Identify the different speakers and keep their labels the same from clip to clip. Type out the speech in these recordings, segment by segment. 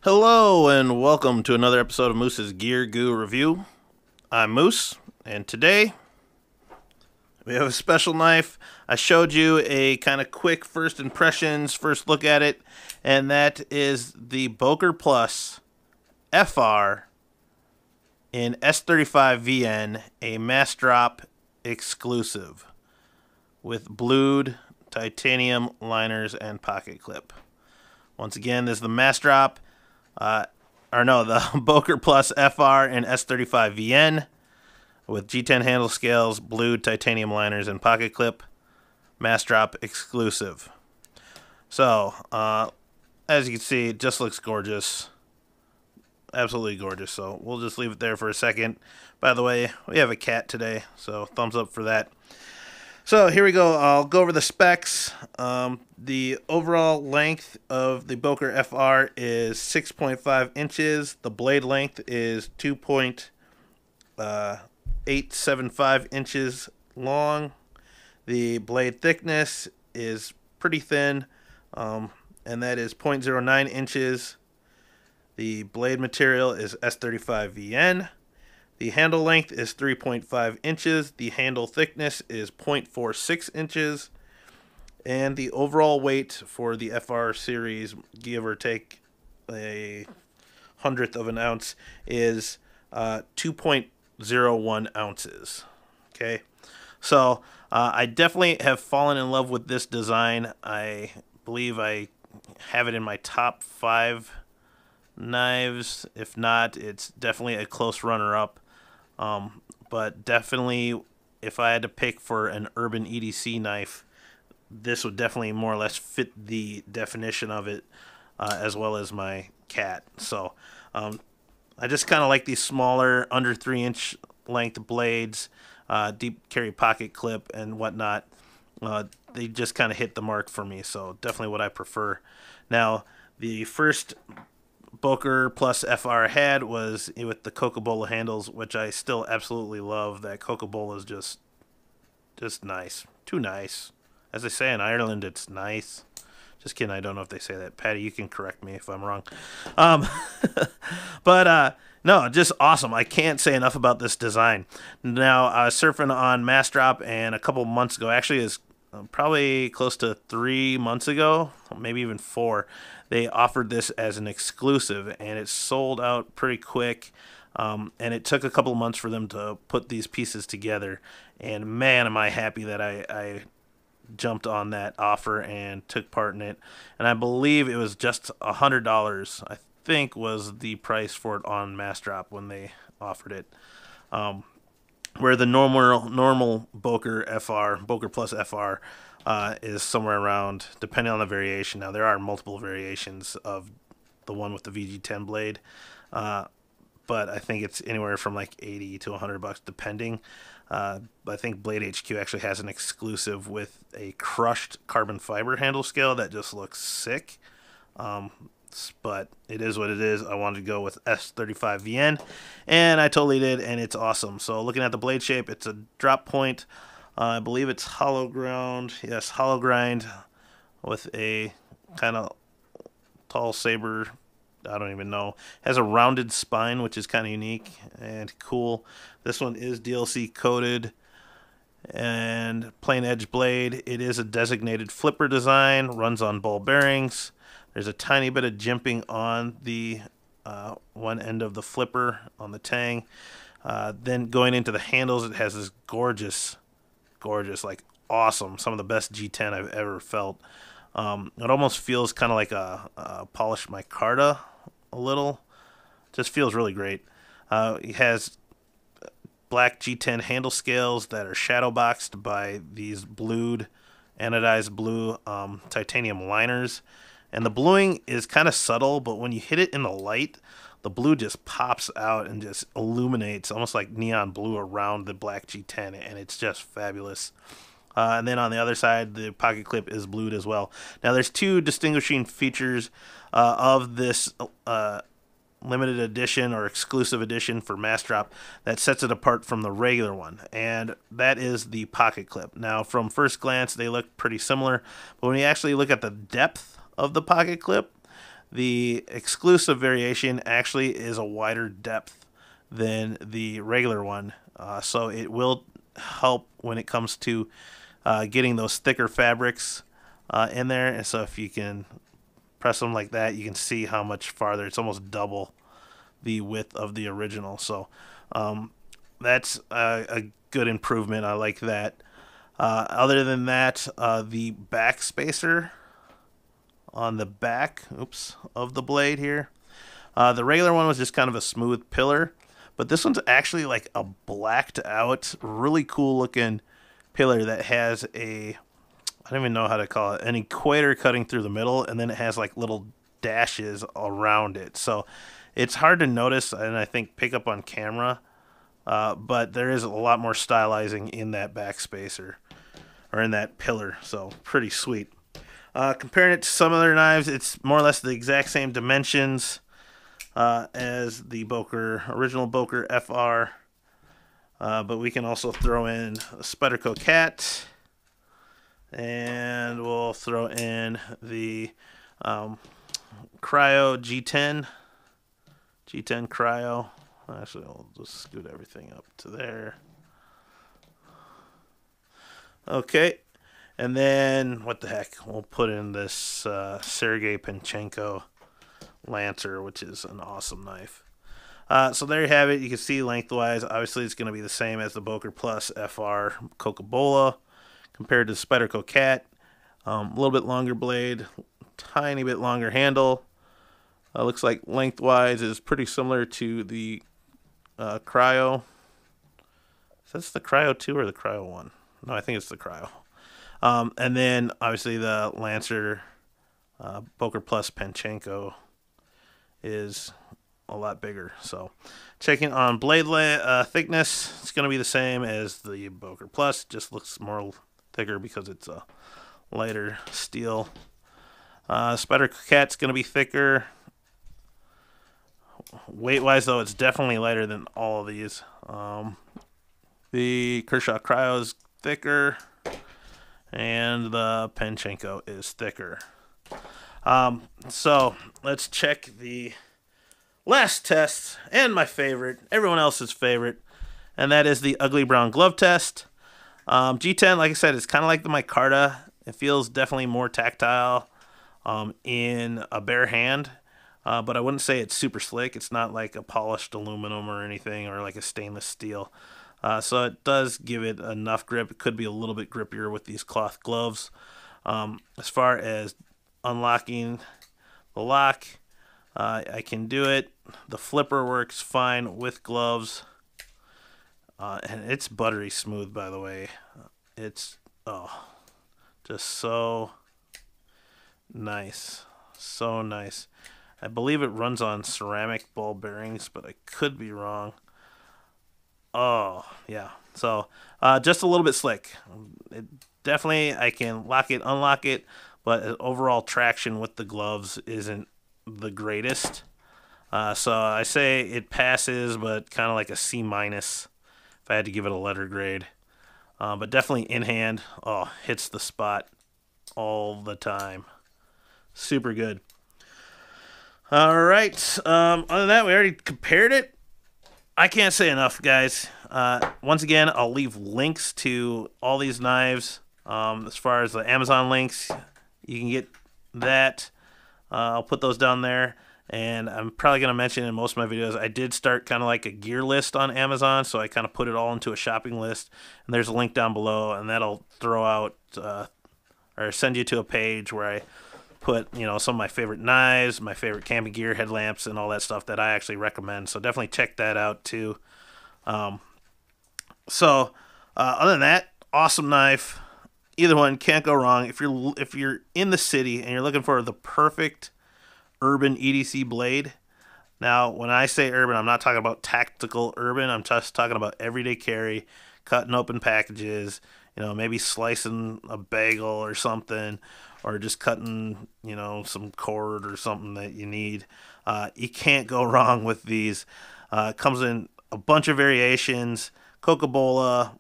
Speaker 1: Hello and welcome to another episode of Moose's Gear Goo Review. I'm Moose, and today we have a special knife. I showed you a kind of quick first impressions, first look at it, and that is the Boker Plus FR in S35VN, a mass drop exclusive with blued titanium liners and pocket clip. Once again, this is the mass drop. The Boker Plus FR and S35VN with G10 handle scales, blued titanium liners, and pocket clip. Mass drop exclusive. So, as you can see, it just looks gorgeous. Absolutely gorgeous. So, we'll just leave it there for a second. By the way, we have a cat today, so thumbs up for that. So here we go. I'll go over the specs. The overall length of the Boker FR is 6.5 inches. The blade length is 2.875 inches long. The blade thickness is pretty thin, and that is 0.09 inches. The blade material is S35VN. The handle length is 3.5 inches. The handle thickness is 0.46 inches. And the overall weight for the FR series, give or take a hundredth of an ounce, is 2.01 ounces. Okay, so I definitely have fallen in love with this design. I believe I have it in my top 5 knives. If not, it's definitely a close runner-up. But definitely, if I had to pick for an urban EDC knife, this would definitely more or less fit the definition of it, as well as my cat. So I just kind of like these smaller, under 3-inch length blades, deep carry pocket clip and whatnot. They just kind of hit the mark for me, so definitely what I prefer. Now, the first Boker Plus FR had was with the Cocobolo handles, which I still absolutely love. That Cocobolo is just nice. Too nice. As they say in Ireland, it's nice. Just kidding, I don't know if they say that. Patty, you can correct me if I'm wrong. No, just awesome. I can't say enough about this design. Now, I was surfing on Massdrop, and a couple months ago, actually is probably close to 3 months ago, maybe even 4, they offered this as an exclusive, and it sold out pretty quick. And it took a couple of months for them to put these pieces together. And man, am I happy that I jumped on that offer and took part in it. And I believe it was just $100, I think, was the price for it on Massdrop when they offered it. Where the normal Boker Plus FR, is somewhere around, depending on the variation. Now, there are multiple variations of the one with the VG10 blade, but I think it's anywhere from like $80 to $100 depending. I think Blade HQ actually has an exclusive with a crushed carbon fiber handle scale that just looks sick. But it is what it is. I wanted to go with S35VN, and I totally did, and it's awesome. So looking at the blade shape, it's a drop point. I believe it's hollow ground. Yes, hollow grind with a kind of tall saber. I don't even know. Has a rounded spine, which is kind of unique and cool. This one is DLC coated and plain edge blade. It is a designated flipper design. Runs on ball bearings. There's a tiny bit of jimping on the one end of the flipper on the tang. Then going into the handles, it has this gorgeous, like awesome, some of the best G10 I've ever felt. It almost feels kind of like a polished micarta a little. Just feels really great. It has black G10 handle scales that are shadow boxed by these blued, anodized blue titanium liners. And the bluing is kind of subtle, but when you hit it in the light, the blue just pops out and just illuminates, almost like neon blue around the black G10, and it's just fabulous. And then on the other side, the pocket clip is blued as well. Now, there's 2 distinguishing features of this limited edition or exclusive edition for Massdrop that sets it apart from the regular one, and that is the pocket clip. Now, from first glance, they look pretty similar, but when you actually look at the depth of the pocket clip, The exclusive variation actually is a wider depth than the regular one, so it will help when it comes to getting those thicker fabrics in there. And so if you can press them like that, you can see how much farther. It's almost double the width of the original. So that's a good improvement. I like that. Other than that, the back spacer on the back, of the blade here. The regular one was just kind of a smooth pillar, but this one's actually like a blacked out, really cool looking pillar that has a, I don't even know how to call it, an equator cutting through the middle, and then it has like little dashes around it. So it's hard to notice and I think pick up on camera, but there is a lot more stylizing in that back spacer, or in that pillar, so pretty sweet. Comparing it to some other knives, it's more or less the exact same dimensions as the original Boker FR, but we can also throw in a Spyderco Cat, and we'll throw in the Cryo G10 Cryo. Actually, I'll just scoot everything up to there. Okay, and then what the heck, we'll put in this Sergei Panchenko Lancer, which is an awesome knife. So there you have it. You can see lengthwise, obviously it's going to be the same as the Boker Plus FR Cocobolo compared to the Spyderco Cat. A little bit longer blade, tiny bit longer handle. Looks like lengthwise is pretty similar to the Cryo. Is that the Cryo 2 or the Cryo 1? No, I think it's the Cryo. And then obviously the Lancer Boker Plus Panchenko is a lot bigger. So checking on blade thickness, it's going to be the same as the Boker Plus, just looks more thicker because it's a lighter steel. Spyderco Cat's going to be thicker. Weight wise though, it's definitely lighter than all of these. The Kershaw Cryo is thicker, and the Panchenko is thicker. So let's check the last test, and my favorite, everyone else's favorite, and that is the ugly brown glove test. G10, like I said, is kind of like the micarta. It feels definitely more tactile in a bare hand, but I wouldn't say it's super slick. It's not like a polished aluminum or anything, or like a stainless steel. So it does give it enough grip. It could be a little bit grippier with these cloth gloves. As far as unlocking the lock, I can do it. The flipper works fine with gloves. And it's buttery smooth, by the way. It's, just so nice. So nice. I believe it runs on ceramic ball bearings, but I could be wrong. Oh, yeah. So, just a little bit slick. Definitely, I can lock it, unlock it, but overall traction with the gloves isn't the greatest. So I say it passes, but kind of like a C- if I had to give it a letter grade. But definitely in hand, hits the spot all the time. Super good. All right. Other than that, we already compared it. I can't say enough, guys. Once again, I'll leave links to all these knives. As far as the Amazon links, you can get that. I'll put those down there. And I'm probably going to mention in most of my videos, I did start kind of like a gear list on Amazon. So I kind of put it all into a shopping list. And there's a link down below. And that'll throw out or send you to a page where I put, some of my favorite knives, my favorite camping gear, headlamps, and all that stuff that I actually recommend. So definitely check that out too. Other than that, awesome knife. Either one, can't go wrong. If you're in the city and you're looking for the perfect urban EDC blade. Now, when I say urban, I'm not talking about tactical urban. I'm just talking about everyday carry, cutting open packages, maybe slicing a bagel or something, or just cutting, some cord or something that you need. You can't go wrong with these. It comes in a bunch of variations. Cocobolo,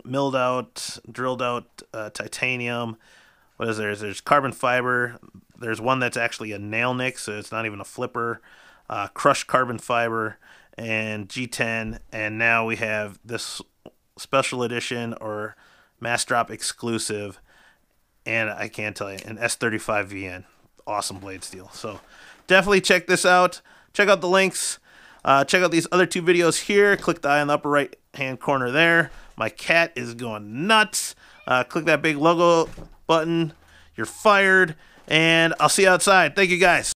Speaker 1: milled out, drilled out titanium, what is there? There's carbon fiber. There's one that's actually a nail nick, so it's not even a flipper. Crushed carbon fiber and G10, and now we have this special edition or mass drop exclusive, and I can't tell you, an S35VN. Awesome blade steel. So definitely check this out. Check out the links. Check out these other 2 videos here. Click the eye on the upper right hand corner there. My cat is going nuts. Click that big logo button. You're fired, and I'll see you outside. Thank you guys.